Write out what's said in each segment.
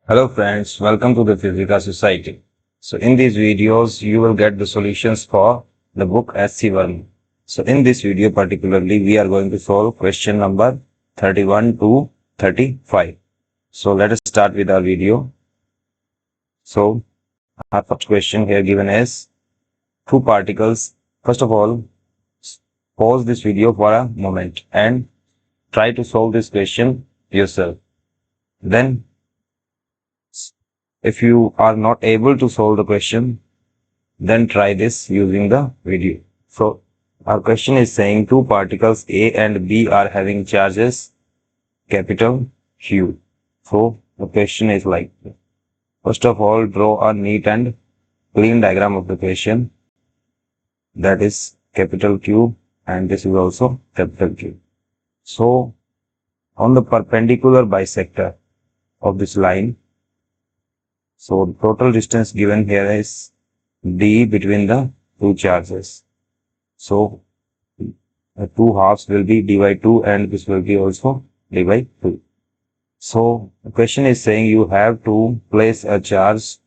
Hello friends, welcome to the Physica Society. So in these videos, you will get the solutions for the book SC1. So in this video particularly, we are going to solve question number 31 to 35. So let us start with our video. So our first question here given is two particles. First of all, pause this video for a moment and try to solve this question yourself. Then if you are not able to solve the question, then try this using the video. So our question is saying two particles A and B are having charges capital Q. So the question is like, first of all, draw a neat and clean diagram of the question. That is capital Q and this is also capital Q. So on the perpendicular bisector of this line, so the total distance given here is D between the two charges. So the two halves will be d by 2 and this will be also d by 2. So the question is saying you have to place a charge.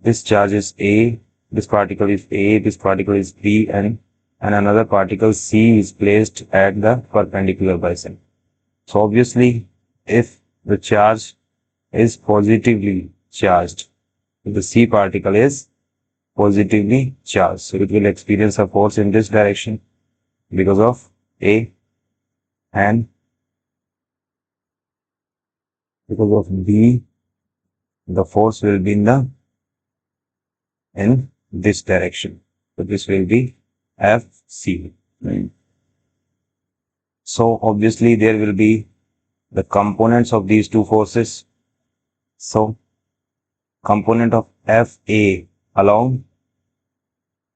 This charge is A, this particle is A, this particle is B and another particle C is placed at the perpendicular bisector. So obviously if the charge is positively charged, if the C particle is positively charged, so it will experience a force in this direction because of A, and because of B, the force will be in this direction. So this will be FC. So obviously there will be the components of these two forces. So component of FA along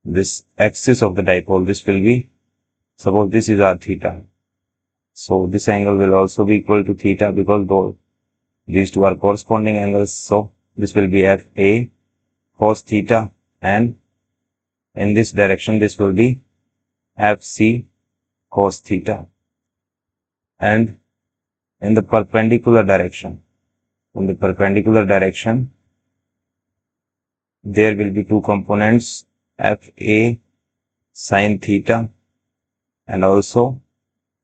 this axis of the dipole, this will be, suppose this is our theta. So this angle will also be equal to theta because these two are corresponding angles. So this will be FA cos theta and in this direction this will be FC cos theta. And in the perpendicular direction, there will be two components, FA sin theta and also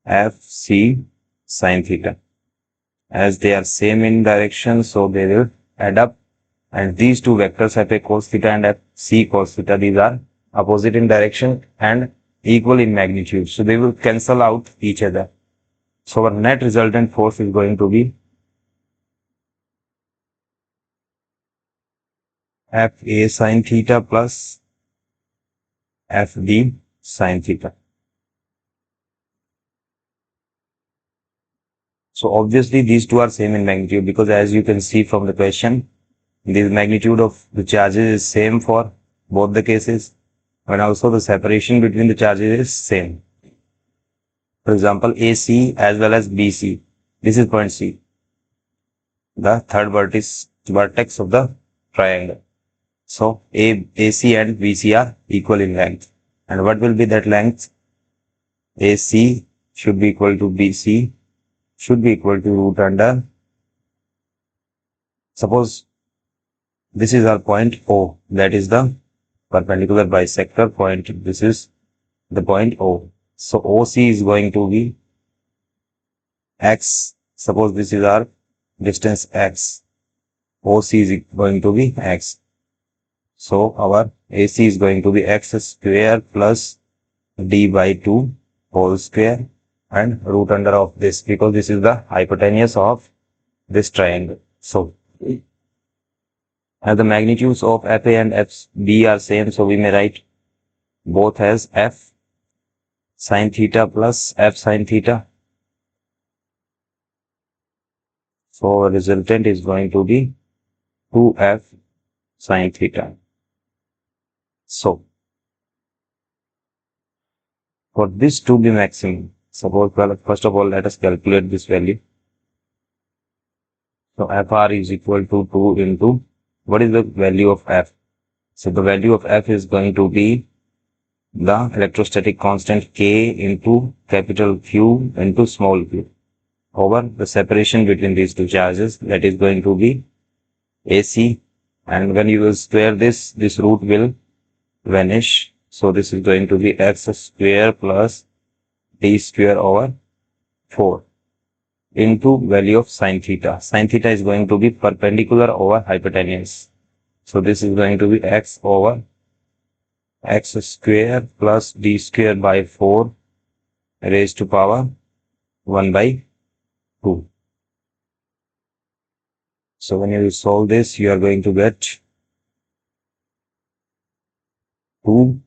FC sin theta. As they are same in direction, so they will add up. And these two vectors, FA cos theta and FC cos theta, these are opposite in direction and equal in magnitude. So they will cancel out each other. So our net resultant force is going to be FA sin theta plus FB sin theta. So obviously these two are same in magnitude because as you can see from the question, the magnitude of the charges is same for both the cases and also the separation between the charges is same. For example, AC as well as BC. This is point C, the third vertex of the triangle. So AC and BC are equal in length. And what will be that length? AC should be equal to BC should be equal to root under. Suppose this is our point O, that is the perpendicular bisector point. This is the point O. So OC is going to be X. Suppose this is our distance X. OC is going to be X. So our AC is going to be X square plus D by 2 whole square and root under of this because this is the hypotenuse of this triangle. So as the magnitudes of FA and FB are same, so we may write both as F sin theta plus F sin theta. So resultant is going to be 2F sin theta. So for this to be maximum, suppose, well, first of all, let us calculate this value. So FR is equal to 2 into, what is the value of F? So the value of F is going to be the electrostatic constant K into capital Q into small q over the separation between these two charges, that is going to be AC, and when you will square this root will vanish. So this is going to be x square plus d square over 4 into value of sine theta. Sine theta is going to be perpendicular over hypotenuse. So this is going to be x over x square plus d square by 4 raised to power 1 by 2. So when you solve this, you are going to get 2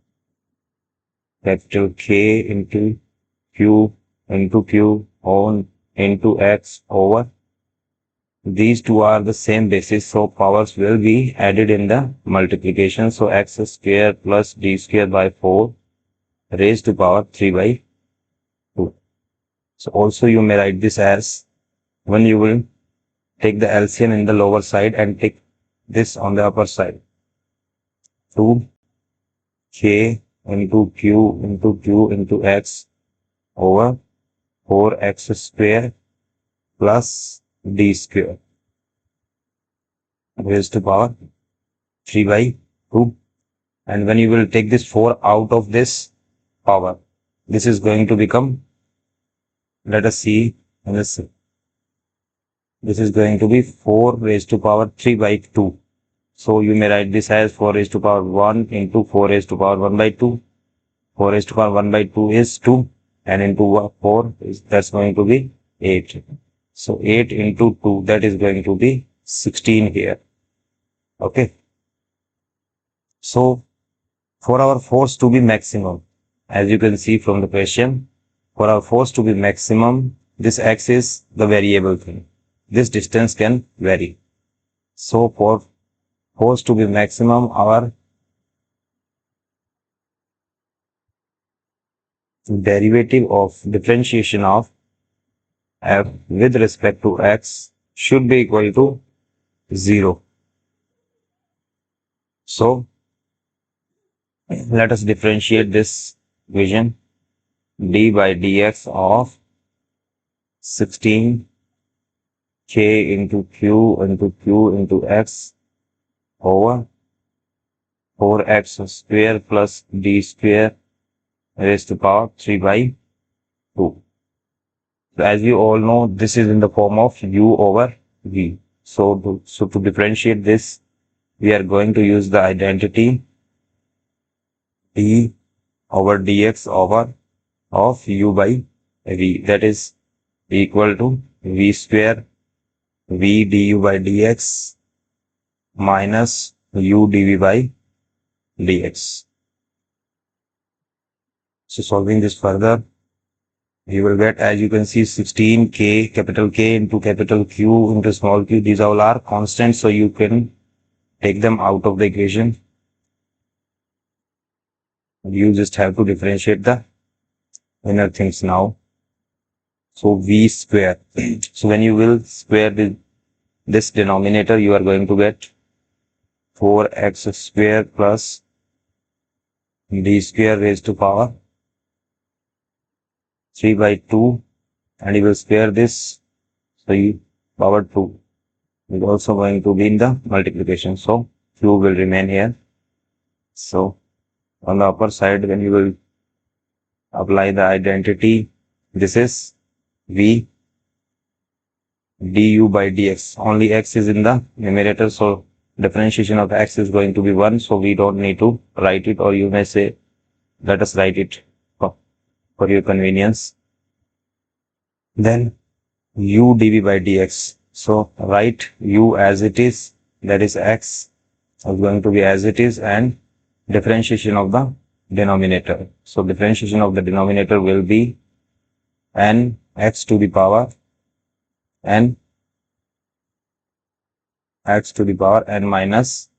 capital K into Q on into X over. These two are the same basis, so powers will be added in the multiplication. So x square plus d square by 4 raised to power 3 by 2. So also you may write this as, when you will take the LCM in the lower side and take this on the upper side, 2k into q into x over 4x square plus d square raised to power 3 by 2. And when you will take this 4 out of this power, this is going to become, let us see, this is going to be 4 raised to power 3 by 2. So you may write this as 4 raised to power 1 into 4 raised to power 1 by 2. 4 raised to power 1 by 2 is 2, and into 4 is, that's going to be 8. So 8 into 2, that is going to be 16 here. Okay. So for our force to be maximum, as you can see from the question, for our force to be maximum, this x is the variable thing. This distance can vary. So for force to be maximum, our derivative of differentiation of f with respect to x should be equal to 0. So let us differentiate this equation. D by dx of 16k into q into x over 4x square plus d square raised to power 3 by 2. So as you all know, this is in the form of u over v. So to differentiate this, we are going to use the identity d over dx over of u by v, that is equal to v square v du by dx minus u dv by dx. So solving this further, you will get, as you can see, 16k capital K into capital Q into small q. These all are constants, so you can take them out of the equation. You just have to differentiate the inner things now. So v square. So when you will square this denominator, you are going to get 4x square plus d square raised to power 3 by 2, and you will square this, so you power 2 is also going to be in the multiplication, so q will remain here. So on the upper side, when you will apply the identity, this is v du by dx. Only x is in the numerator, so differentiation of x is going to be 1, so we don't need to write it, or you may say, let us write it for your convenience. Then u dv by dx. So write u as it is, that is x is going to be as it is, and differentiation of the denominator. So differentiation of the denominator will be n x to the power n x to the power n minus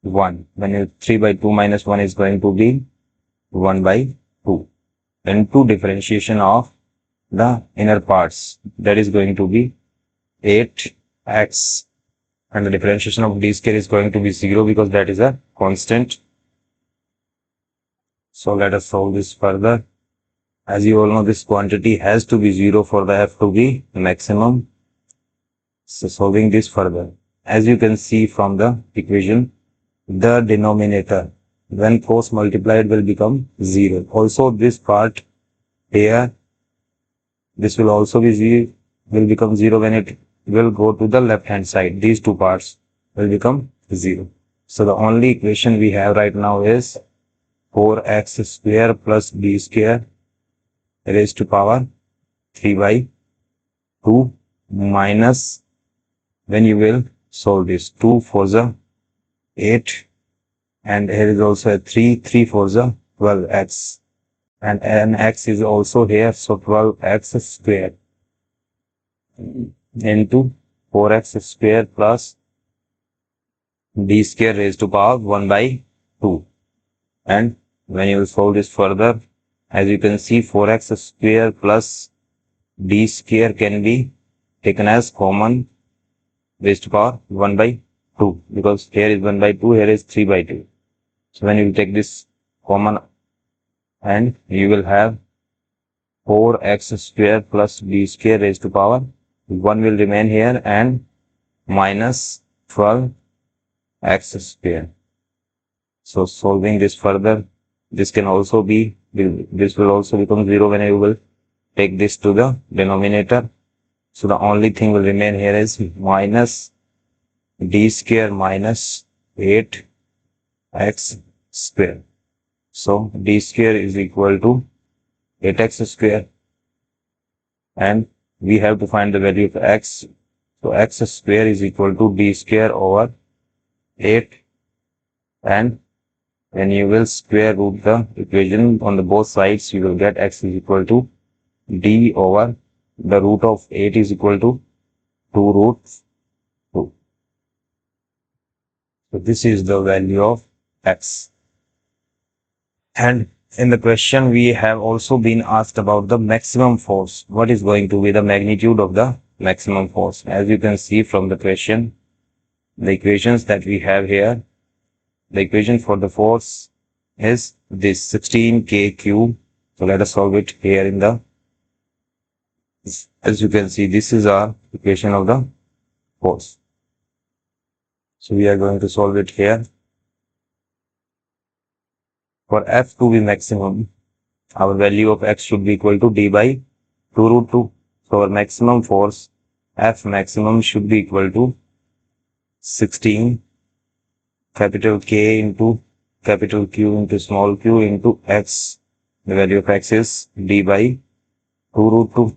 1. When you 3 by 2 minus 1 is going to be 1 by 2. Into differentiation of the inner parts, that is going to be 8x, and the differentiation of d square is going to be 0 because that is a constant. So let us solve this further. As you all know, this quantity has to be 0 for the f to be maximum. So solving this further, as you can see from the equation, the denominator when cos multiplied will become 0. Also this part here, this will also be 0, will become 0 when it will go to the left hand side. These two parts will become 0. So the only equation we have right now is 4x square plus b square raised to power 3 by 2 minus, when you will solve this, 2 for the 8, and here is also a 3 for the 12x, and an x is also here, so 12x square into 4x square plus b square raised to power 1 by 2. And when you will solve this further, as you can see, 4x square plus b square can be taken as common raised to power 1 by 2, because here is 1 by 2, here is 3 by 2. So when you take this common, and you will have 4x square plus b square raised to power 1 will remain here, and minus 12x square. So solving this further, this can also be, this will also become 0 when you will take this to the denominator. So the only thing will remain here is minus d square minus 8x square. So d square is equal to 8x square, and we have to find the value of x. So x square is equal to d square over 8, and when you will square root the equation on the both sides, you will get x is equal to d over the root of 8 is equal to 2 root 2. So this is the value of x. And in the question, we have also been asked about the maximum force. What is going to be the magnitude of the maximum force? As you can see from the question, the equations that we have here, the equation for the force is this 16k cube. So let us solve it here in the, as you can see, this is our equation of the force. So we are going to solve it here. For F to be maximum, our value of x should be equal to d by 2 root 2. So our maximum force, F maximum, should be equal to 16 capital K into capital Q into small q into x. The value of x is d by 2 root 2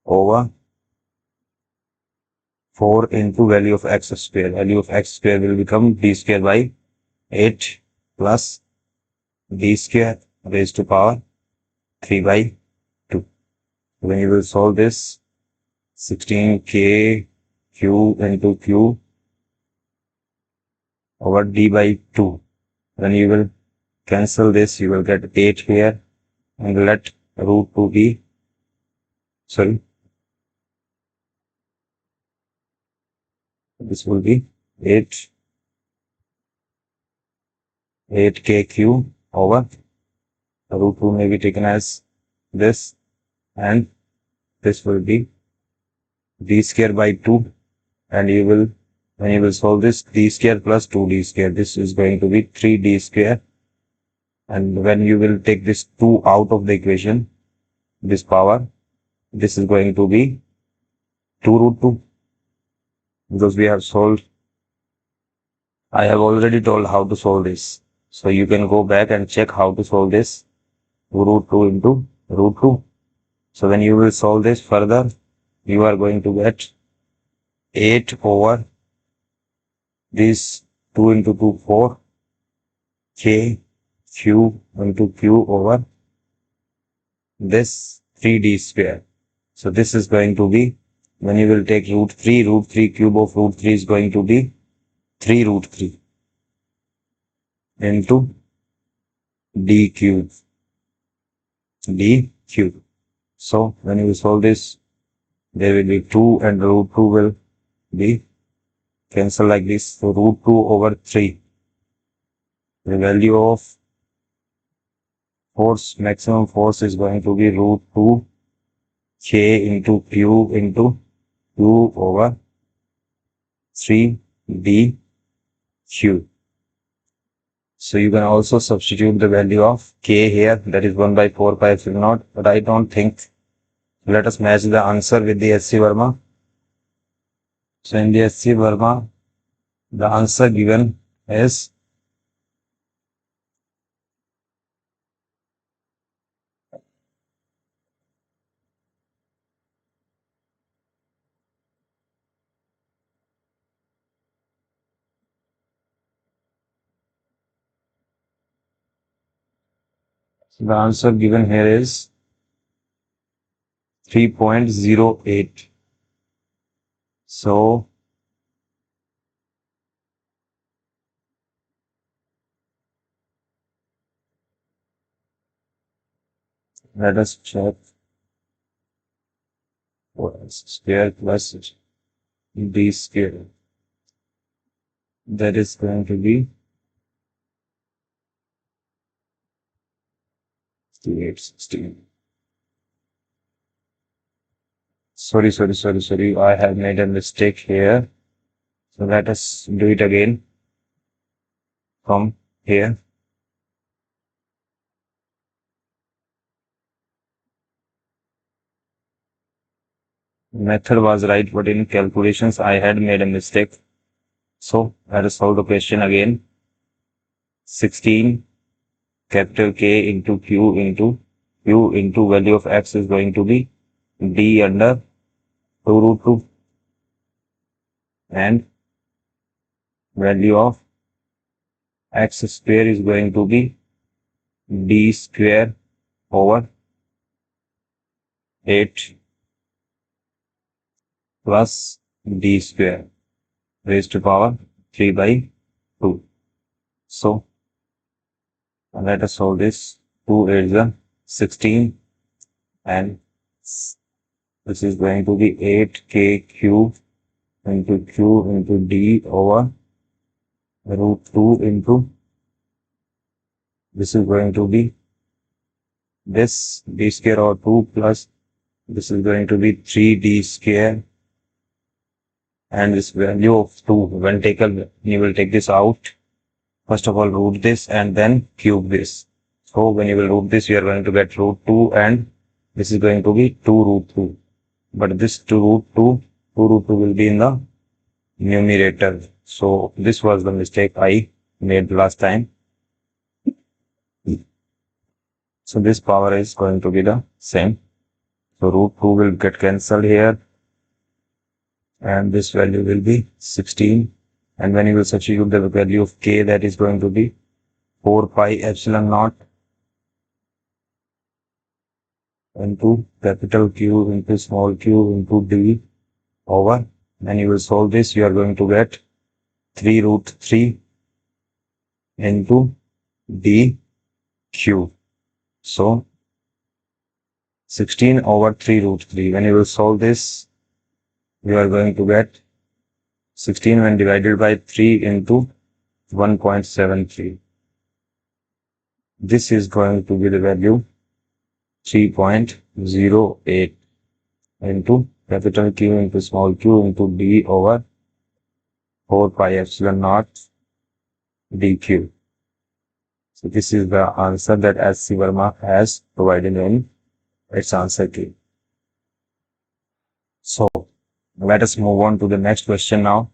over 4 into value of x square. Value of x square will become d square by 8 plus d square raised to power 3 by 2. When you will solve this, 16k q into q over d by 2. When you will cancel this, you will get 8 here, and let root 2 be, this will be 8k cube over root 2 may be taken as this, and this will be d square by 2, and you will, when you will solve this, d square plus 2d square, this is going to be 3d square, and when you will take this 2 out of the equation, this power, this is going to be 2 root 2, because we have solved. I have already told how to solve this, so you can go back and check how to solve this, root 2 into root 2. So when you will solve this further, you are going to get 8 over this 2 into 2, 4, k q into q over this 3d square. So this is going to be, when you will take root 3 cube of root 3 is going to be 3 root 3 into d cube. So when you solve this, there will be 2 and root 2 will be cancel like this. So root 2 over 3. The value of force, maximum force, is going to be root 2 k into q over 3d q. So you can also substitute the value of k here, that is 1 by 4 pi epsilon naught, but I don't think. Let us match the answer with the SC Verma. So in the SC Verma, the answer given is the answer given here is 3.08. So let us check what is square plus d square. That is going to be 816. Sorry. I have made a mistake here. So let us do it again from here. Method was right, but in calculations I had made a mistake. So let us solve the question again. 16 capital K into Q into value of X is going to be D under 2 root 2 and value of X square is going to be D square over 8 plus D square raised to power 3 by 2. So let us solve this. 2 8 is 16 and this is going to be 8kq into d over root 2 into this is going to be this d square over 2 plus this is going to be 3d square and this value of 2 when taken you will take this out. First of all root this and then cube this. So when you will root this you are going to get root 2 and this is going to be 2 root 2. But this 2 root 2 will be in the numerator. So this was the mistake I made last time. So this power is going to be the same. So root 2 will get cancelled here and this value will be 16. And when you will substitute the value of k, that is going to be 4 pi epsilon naught into capital Q into small q into d over, and you will solve this, you are going to get 3 root 3 into d q. So 16 over 3 root 3. When you will solve this, you are going to get 16 when divided by 3 into 1.73. This is going to be the value 3.08 into capital Q into small q into d over 4 pi epsilon naught dq. So this is the answer that SC Verma has provided in its answer key. So let us move on to the next question now.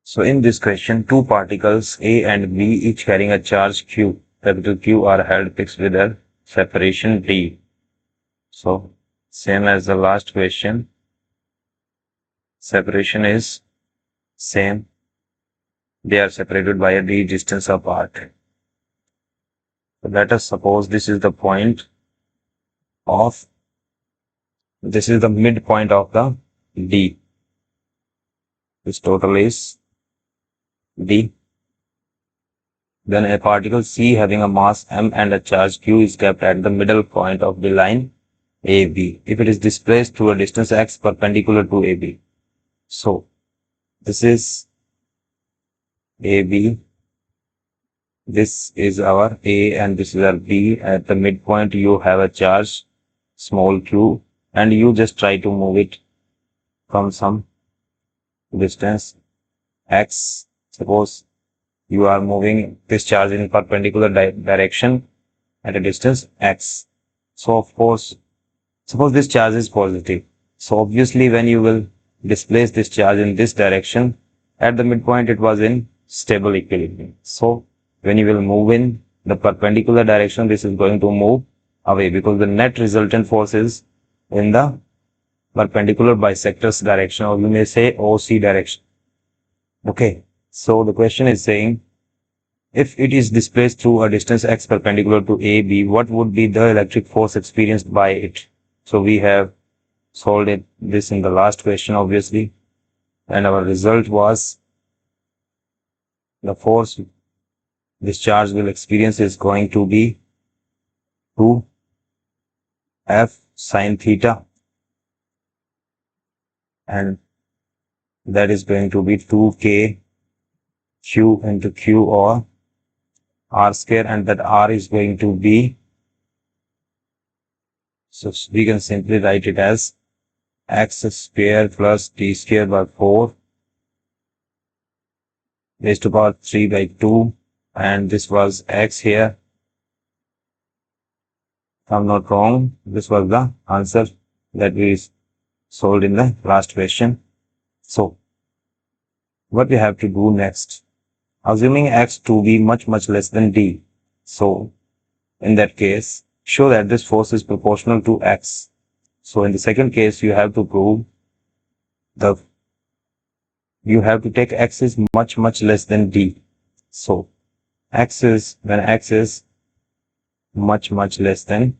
So in this question, two particles A and B each carrying a charge Q, capital Q, are held fixed with a separation D. So same as the last question, separation is same. They are separated by a D distance apart. So let us suppose this is the midpoint of the D. This total is D. Then a particle C having a mass m and a charge q is kept at the middle point of the line AB if it is displaced through a distance x perpendicular to AB. So this is AB, this is our A and this is our B. At the midpoint you have a charge small q and you just try to move it from some distance x. Suppose you are moving this charge in perpendicular direction at a distance x. So of course, suppose this charge is positive. So obviously when you will displace this charge in this direction, at the midpoint it was in stable equilibrium. So when you will move in the perpendicular direction, this is going to move away because the net resultant force is in the perpendicular bisector's direction, or you may say OC direction. Okay, so the question is saying, if it is displaced through a distance x perpendicular to AB, what would be the electric force experienced by it? So we have solved this in the last question, obviously, and our result was the force this charge will experience is going to be 2 F sine theta, and that is going to be 2K Q into Q or R square, and that R is going to be, so we can simply write it as x square plus t square by 4 raised to power 3 by 2, and this was x here. If I'm not wrong, this was the answer that we solved in the last question. So what we have to do next, assuming x to be much less than d, so in that case show that this force is proportional to x. So in the second case you have to prove you have to take x is much less than d. So when x is much less than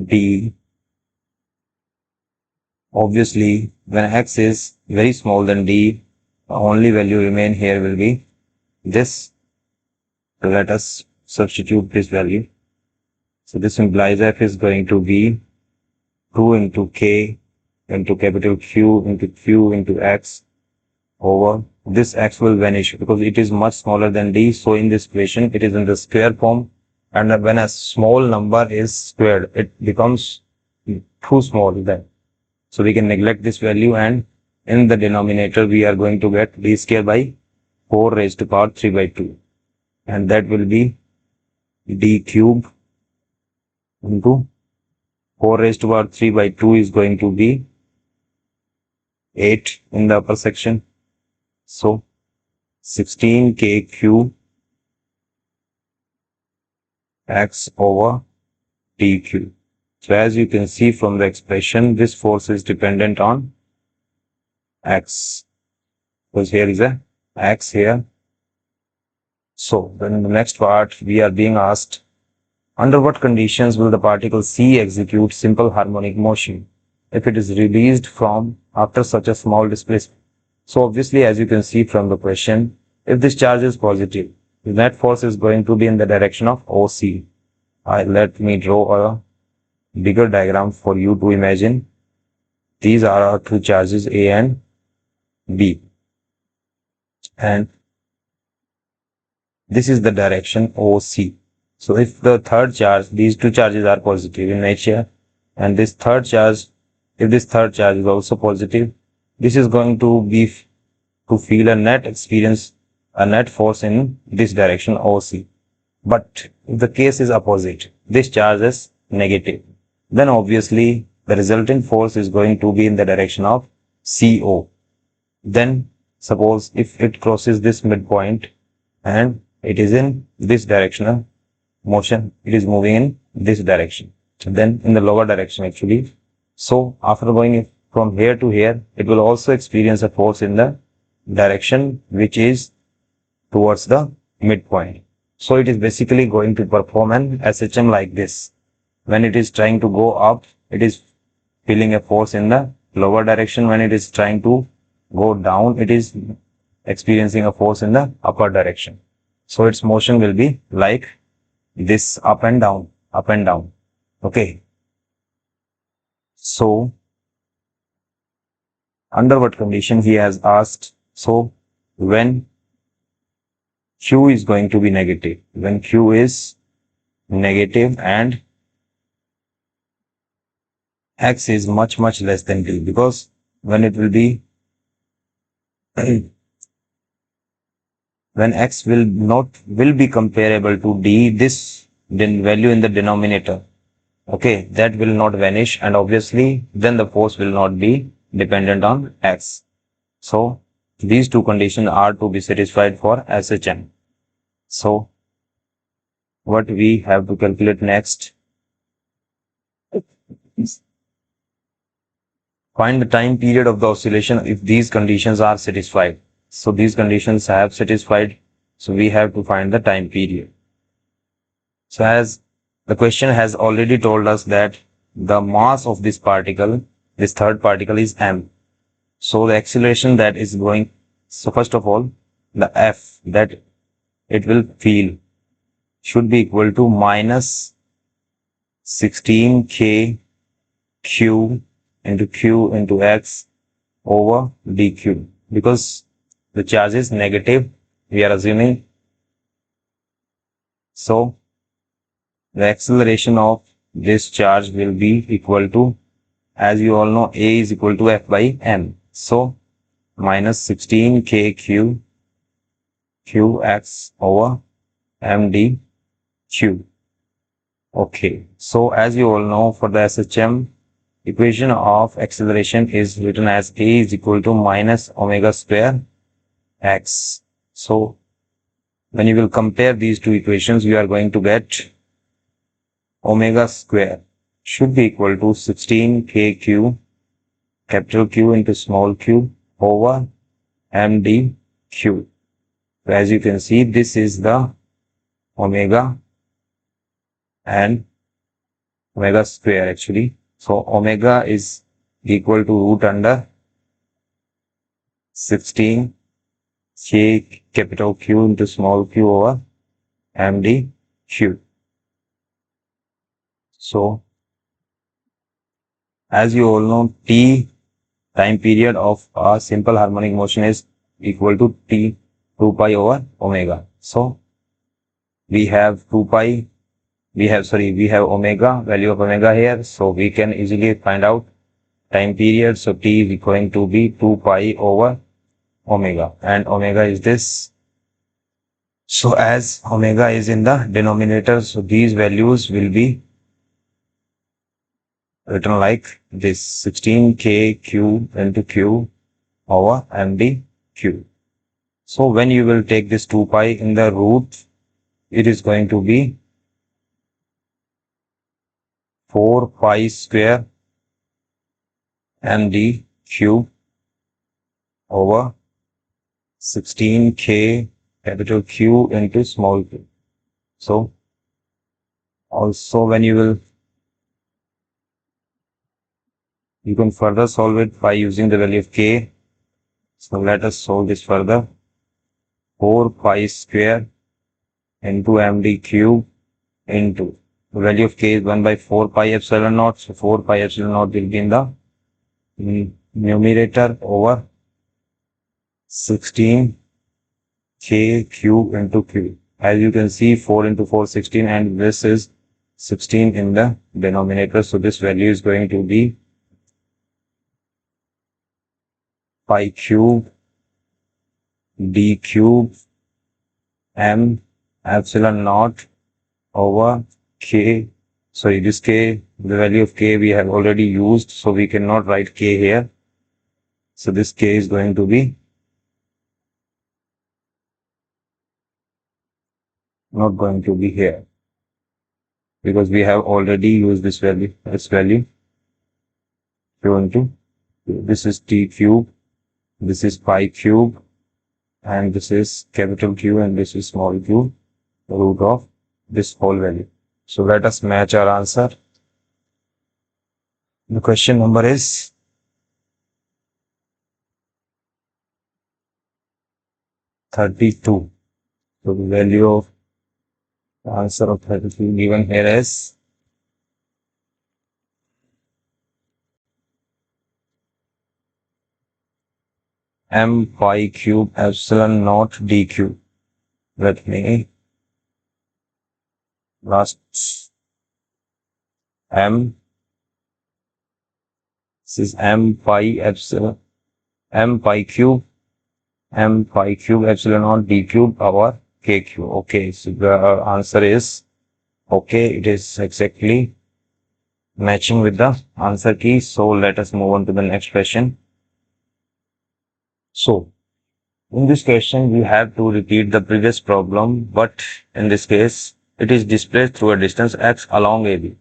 d, obviously when x is very small than d, the only value remain here will be this. So let us substitute this value. So this implies f is going to be 2 into k into capital Q into x over this. X will vanish because it is much smaller than d. So in this equation it is in the square form, and when a small number is squared, it becomes too small then. So we can neglect this value, and in the denominator we are going to get d square by 4 raised to power 3 by 2, and that will be d cube into 4 raised to power 3 by 2 is going to be 8 in the upper section. So 16k cube x over t cube. So as you can see from the expression, this force is dependent on x, because here is a x here. So then in the next part we are being asked, under what conditions will the particle C execute simple harmonic motion if it is released from after such a small displacement? So obviously, as you can see from the question, if this charge is positive, the net force is going to be in the direction of OC. Let me draw a bigger diagram for you to imagine. These are our two charges A and B, and this is the direction OC. So if the third charge, these two charges are positive in nature, and this third charge, if this third charge is also positive, this is going to be to feel a net force in this direction OC. But if the case is opposite, this charge is negative, then obviously the resultant force is going to be in the direction of CO. Then suppose if it crosses this midpoint and it is in this directional motion, it is moving in this direction, then in the lower direction actually. So after going from here to here, it will also experience a force in the direction which is towards the midpoint. So it is basically going to perform an SHM like this. When it is trying to go up, it is feeling a force in the lower direction. When it is trying to go down, it is experiencing a force in the upper direction. So its motion will be like this, up and down, up and down. Okay. So under what condition he has asked? So when Q is going to be negative, when Q is negative and x is much less than d, because when it will be when x will be comparable to d, this value in the denominator, okay, that will not vanish, and obviously then the force will not be dependent on x. So these two conditions are to be satisfied for SHM. So what we have to calculate next, find the time period of the oscillation if these conditions are satisfied. So these conditions have satisfied, so we have to find the time period. So as the question has already told us that the mass of this particle, this third particle, is m. So the acceleration that is going, so first of all, the f that it will feel should be equal to minus 16k q into x over dq, because the charge is negative, we are assuming. So the acceleration of this charge will be equal to, as you all know, a is equal to f by m. So minus 16k qx over md q. Okay, so as you all know, for the SHM, equation of acceleration is written as a is equal to minus omega square x. So when you will compare these two equations, you are going to get omega square should be equal to 16kq, capital Q into small q, over mdq. So as you can see, this is the omega and omega square actually. So omega is equal to root under 16 k capital Q into small q over mdq. So as you all know, t time period of a simple harmonic motion is equal to t 2 pi over omega. So we have we have omega, value of omega here, so we can easily find out time period. So t is going to be 2 pi over omega, and omega is this. So as omega is in the denominator, so these values will be written like this: 16k q into q over mdq. So when you will take this 2 pi in the root, it is going to be 4 pi square mdq over 16k capital Q into small q. So also when you can further solve it by using the value of k. So let us solve this further. 4 pi square into md cube into the value of k is 1 by 4 pi epsilon naught. So 4 pi epsilon naught will be in the numerator over 16 k cube into q. As you can see, 4 into 4 16, and this is 16 in the denominator. So this value is going to be pi cube d cube m epsilon naught over k. Sorry, this k, the value of k we have already used, so we cannot write k here. So this k is going to be not going to be here, because we have already used this value. This value going to, this is t cube, this is pi cube, and this is capital Q, and this is small q, the root of this whole value. So let us match our answer. The question number is 32. So the value of the answer of 32 given here is m pi cube epsilon naught dq. Let me last m This is m pi epsilon epsilon naught d cube over k cube. Okay, so the answer is okay. It is exactly matching with the answer key. So let us move on to the next question. So in this question, we have to repeat the previous problem, but in this case, it is displayed through a distance x along AB.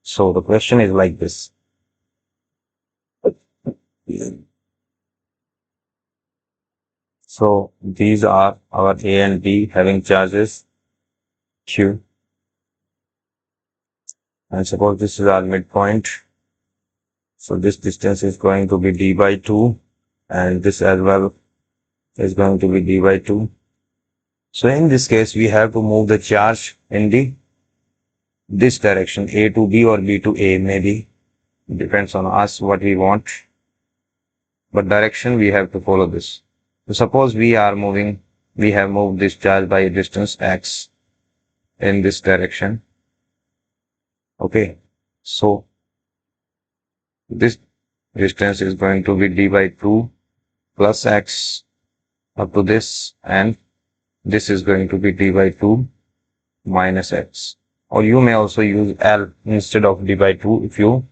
So the question is like this. So these are our A and B having charges Q. And suppose this is our midpoint. So this distance is going to be d by 2, and this as well is going to be d by 2. So in this case, we have to move the charge in this direction, A to B or B to A, maybe. Depends on us what we want. But direction we have to follow this. So suppose we have moved this charge by a distance x in this direction. Okay. So this distance is going to be d by 2 plus x up to this, and this is going to be d by 2 minus x. Or you may also use L instead of d by 2 if you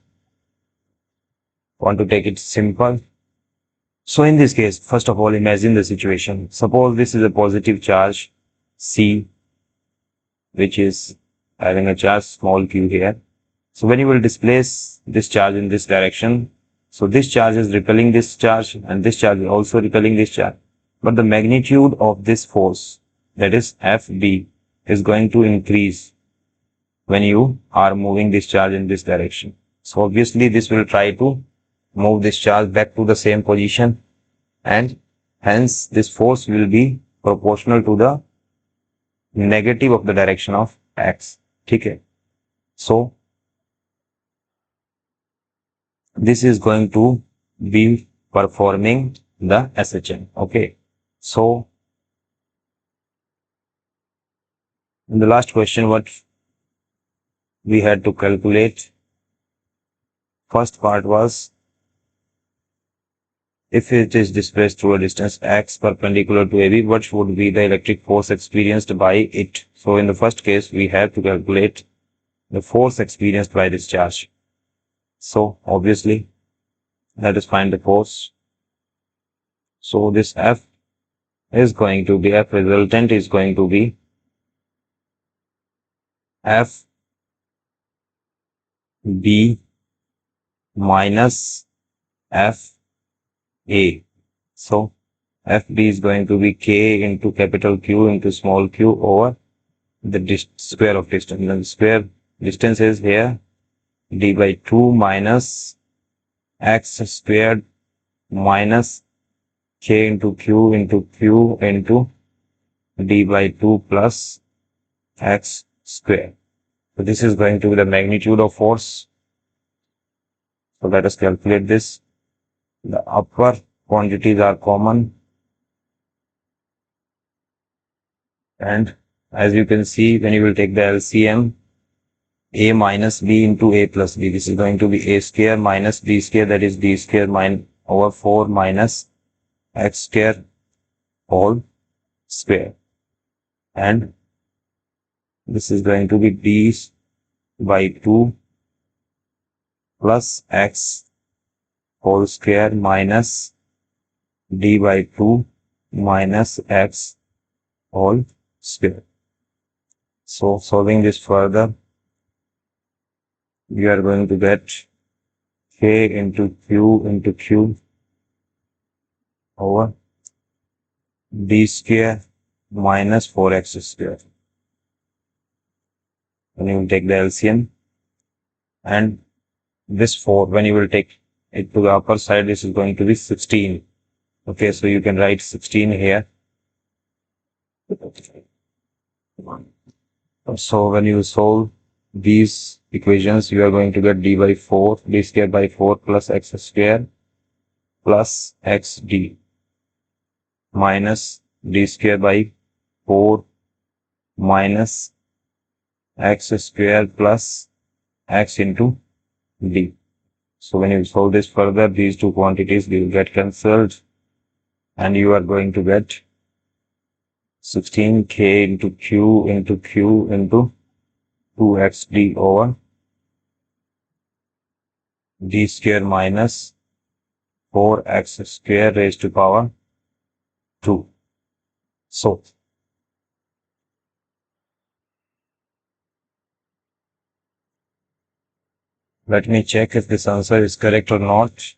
want to take it simple. So in this case, first of all, imagine the situation. Suppose this is a positive charge C, which is having a charge small q here. So when you will displace this charge in this direction, so this charge is repelling this charge and this charge is also repelling this charge. But the magnitude of this force, that is Fb, is going to increase when you are moving this charge in this direction. So obviously this will try to move this charge back to the same position, and hence this force will be proportional to the negative of the direction of x. Okay. So this is going to be performing the SHM. Okay. So in the last question, what we had to calculate, first part was if it is displaced through a distance x perpendicular to AB, what would be the electric force experienced by it? So in the first case, we have to calculate the force experienced by this charge. So obviously, let us find the force. So this F resultant is going to be F B minus F A. So FB is going to be K into capital Q into small q over the square of distance. And the square distance is here d by 2 minus x squared minus k into q into d by 2 plus x squared. So this is going to be the magnitude of force. So let us calculate this. The upper quantities are common, and as you can see, when you will take the LCM, a minus b into a plus b, this is going to be a square minus b square, that is d square over 4 minus x square whole square, and this is going to be d by 2 plus x whole square minus d by 2 minus x whole square. So solving this further, we are going to get k into q over d square minus 4x square. When you will take the LCM, and this 4, when you will take it to the upper side, this is going to be 16. Okay, so you can write 16 here. So when you solve these equations, you are going to get d square by 4 plus x square plus xd minus d square by 4 minus x square plus x into d. So when you solve this further, these two quantities will get cancelled and you are going to get 16k into q into 2xd over d square minus 4x square raised to power 2. So let me check if this answer is correct or not.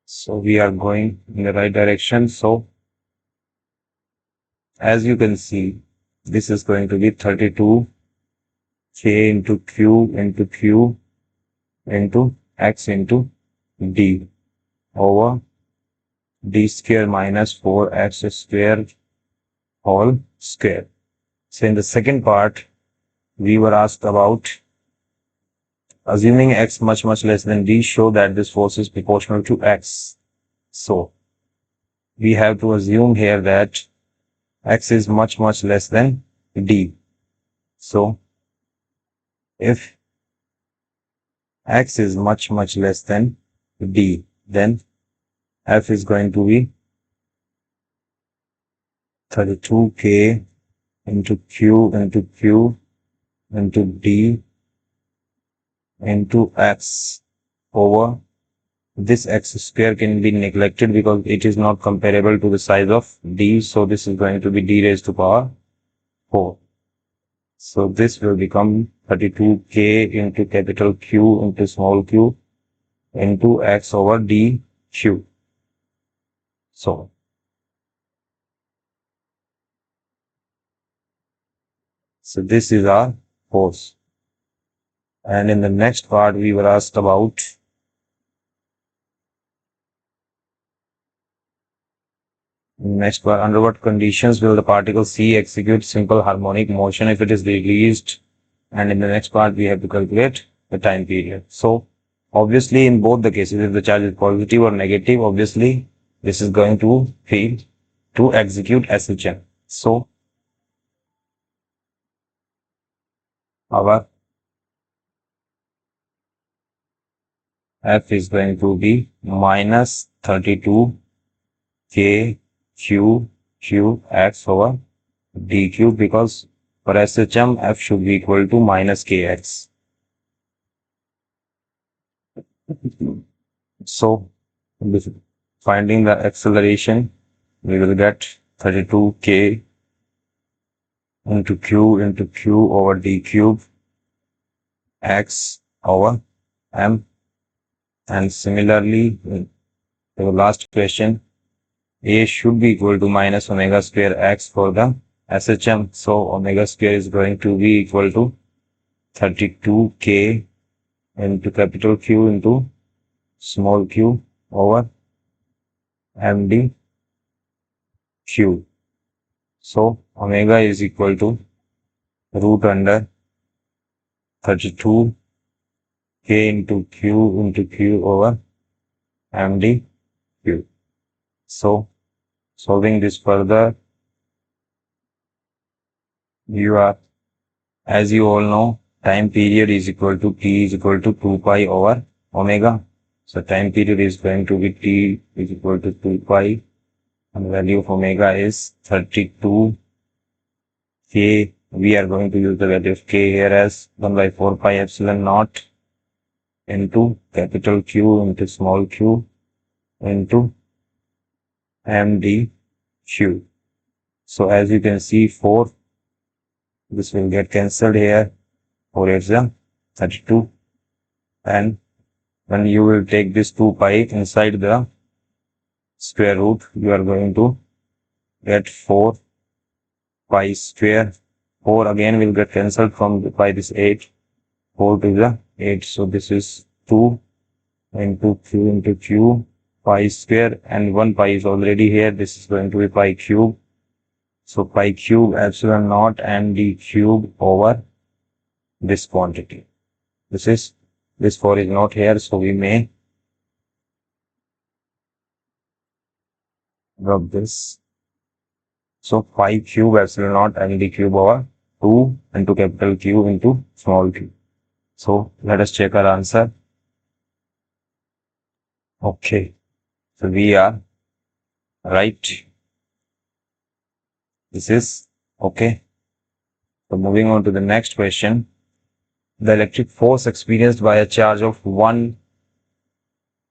So we are going in the right direction. So as you can see, this is going to be 32k into q into x into d over d square minus 4x square whole square. So in the second part, we were asked about assuming x much less than d, show that this force is proportional to x. So we have to assume here that x is much less than d. So if x is much less than d, then f is going to be 32k into q into d into x over this x square can be neglected because it is not comparable to the size of d. So this is going to be d raised to power 4. So this will become 32k into capital Q into small q into x over d q. So this is our force. And in the next part, we were asked about under what conditions will the particle C execute simple harmonic motion if it is released? And in the next part, we have to calculate the time period. So obviously, in both the cases, if the charge is positive or negative, obviously this is going to fail to execute SHM. So our F is going to be minus 32k q x over dq, because for SHM, F should be equal to minus kx. So finding the acceleration, we will get 32k into q over d cube x over m. And similarly, the last question, a should be equal to minus omega square x for the SHM. So omega square is going to be equal to 32k into capital Q into small q over md q. So omega is equal to root under 32k into q over md q. So solving this further, as you all know, time period is equal to t is equal to 2 pi over omega. So time period is going to be t is equal to 2 pi, and the value of omega is 32k. We are going to use the value of k here as 1 by 4 pi epsilon naught into capital Q into small q into md q. So as you can see, 4, this will get cancelled here. 4 is 32, and when you will take this 2 pi inside the square root, you are going to get 4 pi square. 4 again will get cancelled from by this 8. 4 to the 8. So this is 2 into q pi square, and 1 pi is already here. This is going to be pi cube. So pi cube epsilon naught and d cube over this quantity. This 4 is not here, so we may rub this. So 5 cube epsilon naught and the cube over 2 into capital Q into small q. So let us check our answer. Okay, so we are right. This is okay. So moving on to the next question. The electric force experienced by a charge of 1.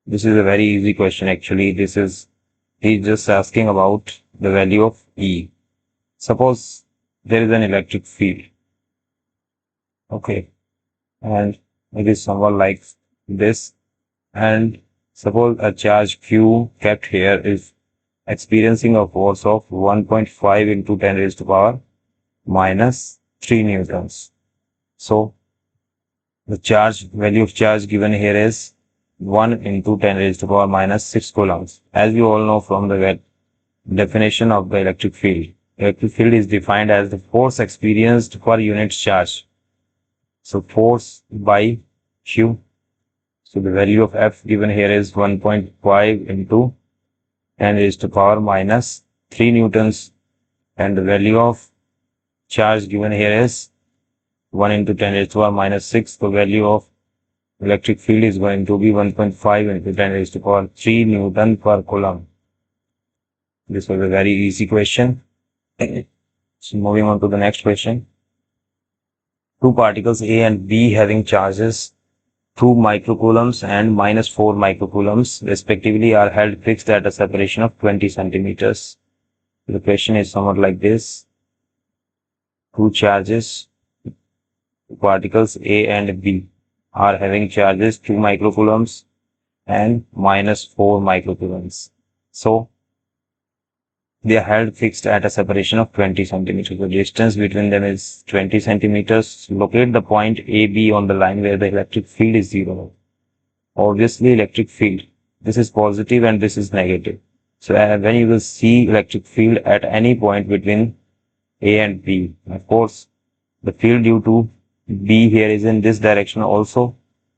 This is a very easy question actually. He's just asking about the value of E. Suppose there is an electric field. Okay. And it is somewhat like this. And suppose a charge Q kept here is experiencing a force of 1.5 into 10 raised to power minus 3 newtons. So the value of charge given here is 1 into 10 raised to power minus 6 coulombs. As you all know from the definition of the electric field. Electric field is defined as the force experienced per unit charge. So force by Q. So the value of F given here is 1.5 into 10 raised to power minus 3 newtons. And the value of charge given here is 1 into 10 raised to power minus 6. The value of electric field is going to be 1.5 into 10 raised to power 3 Newton per coulomb. This was a very easy question. So moving on to the next question. Two particles A and B having charges 2 microcoulombs and minus 4 microcoulombs respectively are held fixed at a separation of 20 centimeters. The question is somewhat like this. Two particles A and B are having charges 2 microcoulombs and minus 4 microcoulombs. So they are held fixed at a separation of 20 centimeters. The distance between them is 20 centimeters. Locate the point AB on the line where the electric field is 0. Obviously, electric field, this is positive and this is negative. So when you will see electric field at any point between A and B, of course, the field due to B here is in this direction also.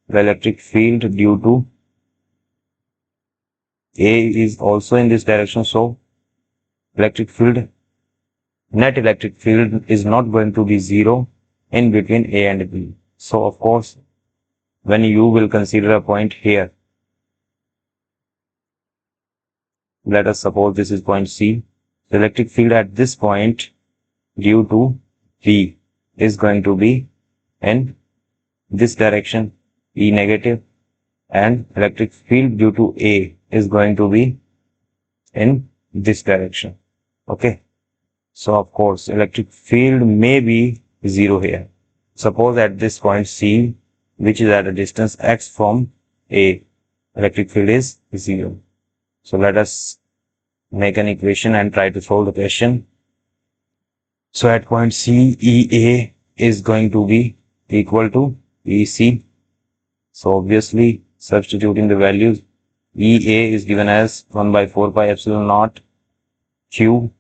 The electric field due to A is also in this direction. So net electric field is not going to be 0 in between A and B. So of course, when you will consider a point here, let us suppose this is point C. The electric field at this point due to B is going to be in this direction, E negative, and electric field due to A is going to be in this direction. Okay. So of course, electric field may be 0 here. Suppose at this point C, which is at a distance x from A, electric field is 0. So let us make an equation and try to solve the question. So at point C, EA is going to be equal to EC. So obviously, substituting the values, EA is given as 1 by 4 pi epsilon naught Q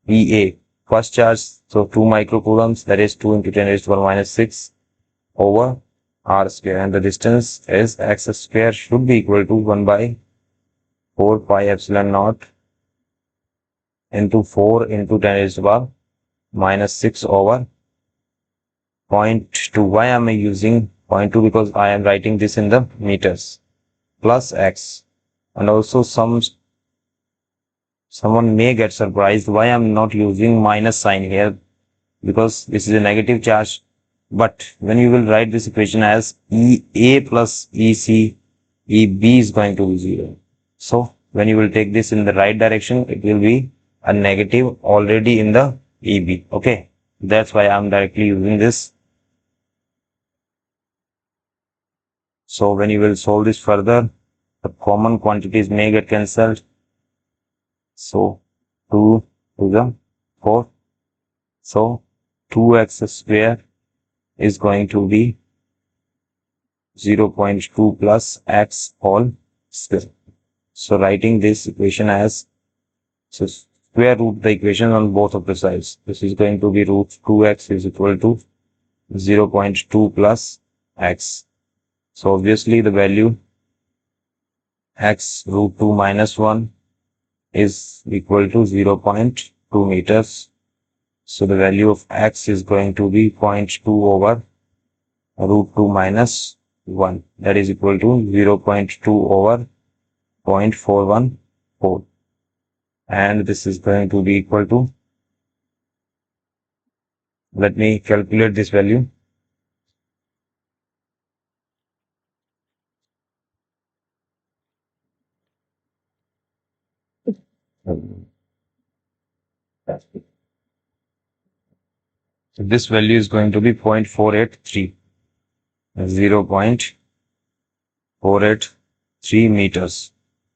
EA, first charge, so 2 microcoulombs, that is 2 into 10 raised to the power minus 6 over r square, and the distance is x square should be equal to 1 by 4 pi epsilon naught into 4 into 10 raised to the power minus 6 over 0.2. Why am I using 0.2? Because I am writing this in the meters, plus x, and also someone may get surprised why I'm not using minus sign here, because this is a negative charge. But when you will write this equation as EA plus EC, EB is going to be 0. So when you will take this in the right direction, it will be a negative already in the EB. Okay, that's why I'm directly using this. So when you will solve this further, the common quantities may get cancelled. So 2 to the 4. So 2x square is going to be 0.2 plus x whole square. So writing this equation as, so square root the equation on both of the sides. This is going to be root 2x is equal to 0.2 plus x. So obviously the value x root 2 minus 1 is equal to 0.2. 2 meters. So the value of x is going to be 0.2 over root 2 minus 1. That is equal to 0.2 over 0.414. And this is going to be equal to, let me calculate this value. So this value is going to be 0.483, 0.483 meters,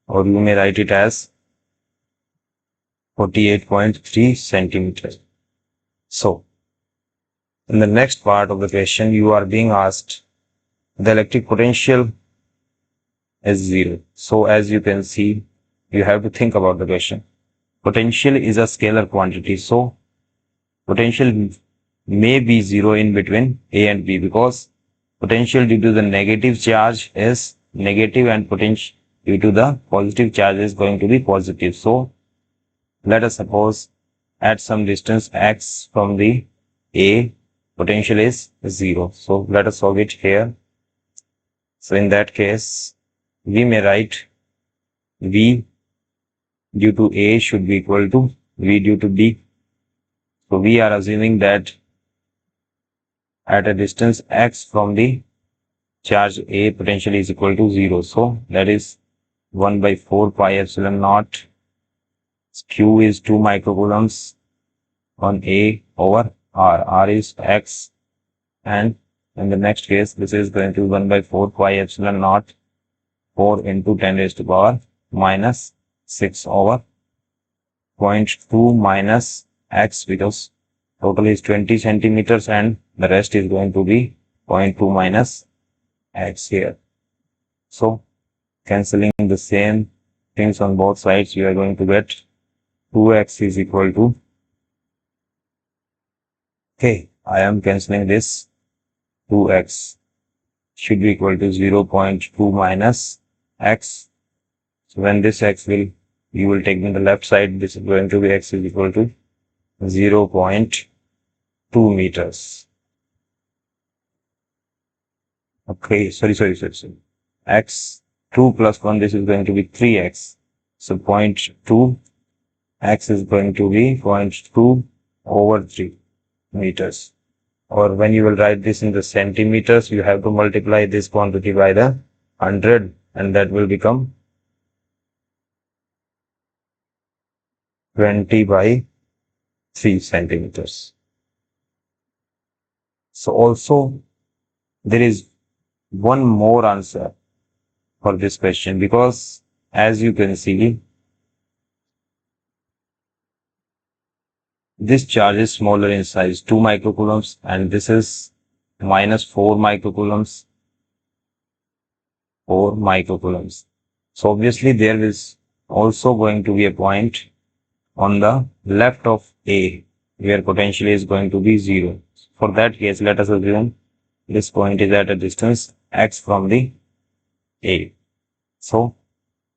or you may write it as 48.3 centimeters. So, in the next part of the question, you are being asked the electric potential is 0. So, as you can see, you have to think about the question. Potential is a scalar quantity. So, potential may be 0 in between A and B, because potential due to the negative charge is negative and potential due to the positive charge is going to be positive. So, let us suppose at some distance x from the A, potential is 0. So, let us solve it here. So, in that case, we may write V due to A should be equal to V due to B. So, we are assuming that at a distance x from the charge A, potential is equal to 0. So, that is 1 by 4 pi epsilon naught. Q is 2 microcoulombs on A over R. R is x, and in the next case, this is going to be 1 by 4 pi epsilon naught 4 into 10 raised to power minus 6 over 0.2 minus x, because total is 20 centimeters and the rest is going to be 0.2 minus x here. So, cancelling the same things on both sides, you are going to get 2x is equal to, okay, I am cancelling this, 2x should be equal to 0.2 minus x. So when this x will, you will take in the left side, this is going to be x is equal to 0.2 meters. Okay, sorry. X 2 plus 1, this is going to be 3x. So 0.2, x is going to be 0.2 over 3 meters. Or when you will write this in the centimeters, you have to multiply this quantity by the 100, and that will become 20 by 3 centimeters. So also there is one more answer for this question, because as you can see, this charge is smaller in size, 2 microcoulombs, and this is minus 4 microcoulombs. 4 microcoulombs. So obviously there is also going to be a point on the left of A where potential is going to be 0. For that case, let us assume this point is at a distance x from the A. So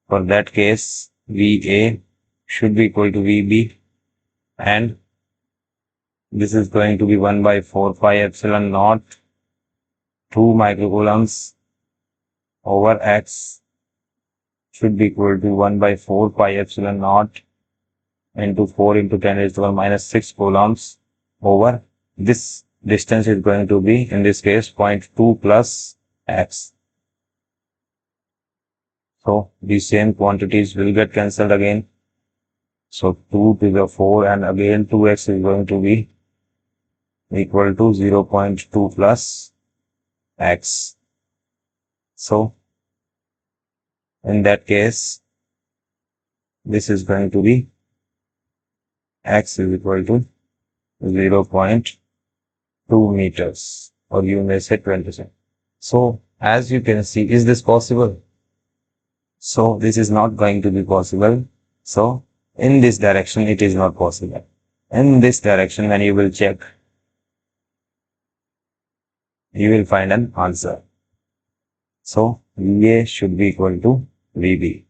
for that case, VA should be equal to VB, and this is going to be 1 by 4 pi epsilon naught 2 microcoulombs over x should be equal to 1 by 4 pi epsilon naught into 4 into 10 raised to the power minus 6 coulombs over this distance is going to be, in this case, 0.2 plus x. So these same quantities will get cancelled again. So 2 to the 4, and again 2x is going to be equal to 0.2 plus x. So in that case, this is going to be x is equal to 0.2 meters, or you may say 20 cm. So as you can see, is this possible? So this is not going to be possible. So in this direction, it is not possible. In this direction, when you will check, you will find an answer. So VA should be equal to VB.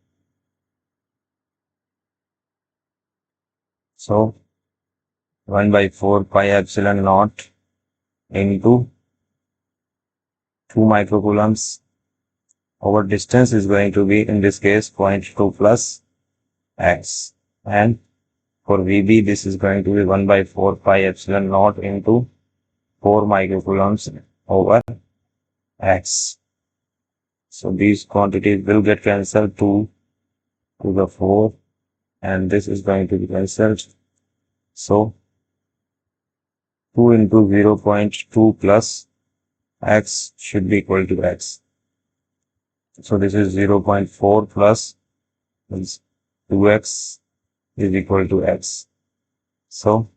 So 1 by 4 pi epsilon naught into 2 microcoulombs over distance is going to be, in this case, 0.2 plus x. And for VB, this is going to be 1 by 4 pi epsilon naught into 4 microcoulombs over x. So these quantities will get cancelled, 2 to the 4, and this is going to be cancelled. So 2 into 0.2 plus x should be equal to x. So this is 0.4 plus 2x is equal to x. So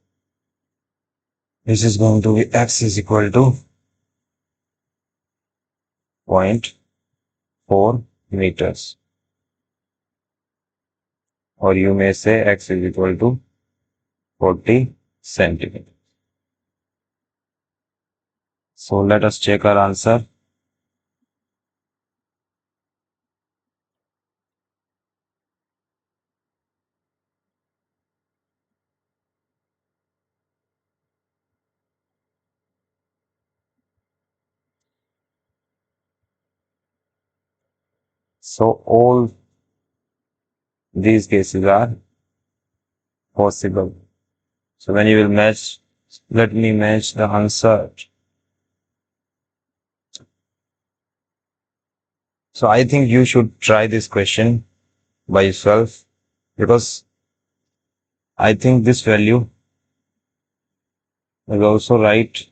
this is going to be x is equal to 0.4 meters. Or you may say x is equal to 40 centimeters. So let us check our answer. So all these cases are possible. So when you will match, let me match the answer. So I think you should try this question by yourself, because I think this value is also right.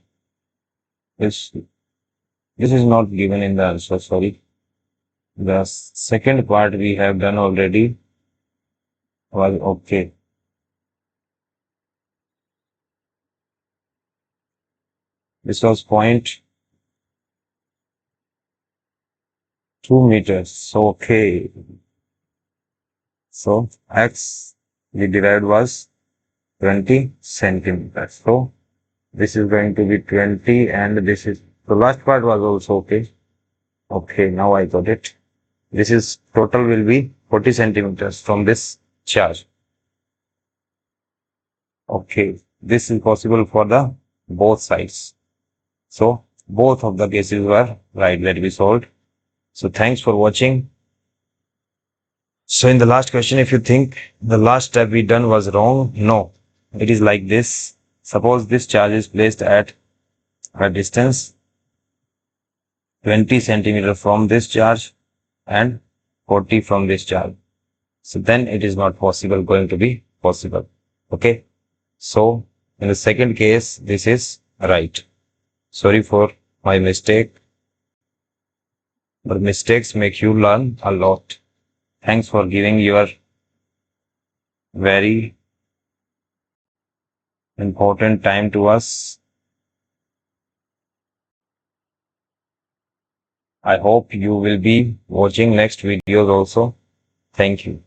This is not given in the answer, sorry. The second part we have done already was okay. This was 0.2 meters. So okay. So x we derived was 20 centimeters. So this is going to be 20, and this is the last part was also okay. Okay, now I got it. This is total will be 40 centimeters from this charge. Okay, this is possible for the both sides. So both of the cases were right that we solved. So thanks for watching. So in the last question, if you think the last step we done was wrong, no, it is like this. Suppose this charge is placed at a distance 20 centimeter from this charge and 40 from this charge. So then it is not possible, going to be possible. Okay. So in the second case, this is right. Sorry for my mistake, but mistakes make you learn a lot. Thanks for giving your very important time to us. I hope you will be watching next videos also. Thank you.